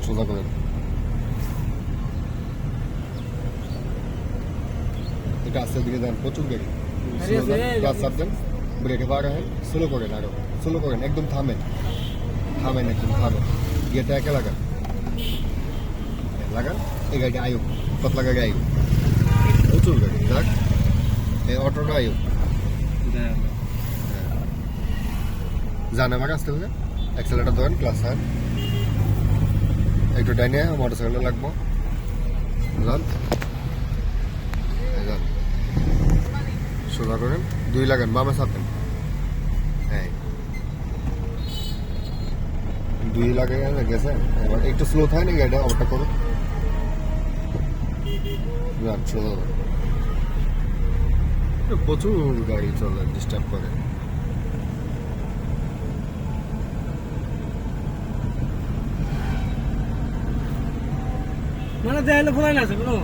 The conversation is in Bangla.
সোজা করেন। এটা আস্তে দিকে যান, প্রচুর গাড়ি। ক্লাস সাবধান, ব্রেকে বার হয়, স্লো করেন, আরো স্লো করেন, একদম থামেন, একদম থামেন, গিয়েটা একে লাগান, এই গাড়িটা আয়ুক, পাতলা গাড়ি আয়ুক, প্রচুর গাড়ি যাক, এই অটোটা আয়ুক, জান আমার আসতে হবে, অ্যাক্সেলেটার ধরেন, ক্লাস সার একটু ডাইনে মোটর সাইকেলে লাগবো, যান যান, সোজা করেন, 2 লাগান, বামে চাপেন, হ্যাঁ 2 লাগাই গেছে। এবার একটু স্লো থাকে না, গাড়িটা ওভারটেক করুন, যান সোজা যান। প্রচুর গাড়ি চলে, ডিস্টার্ব করে। মানে দেয়ালে ফোলাই না আছে কোনো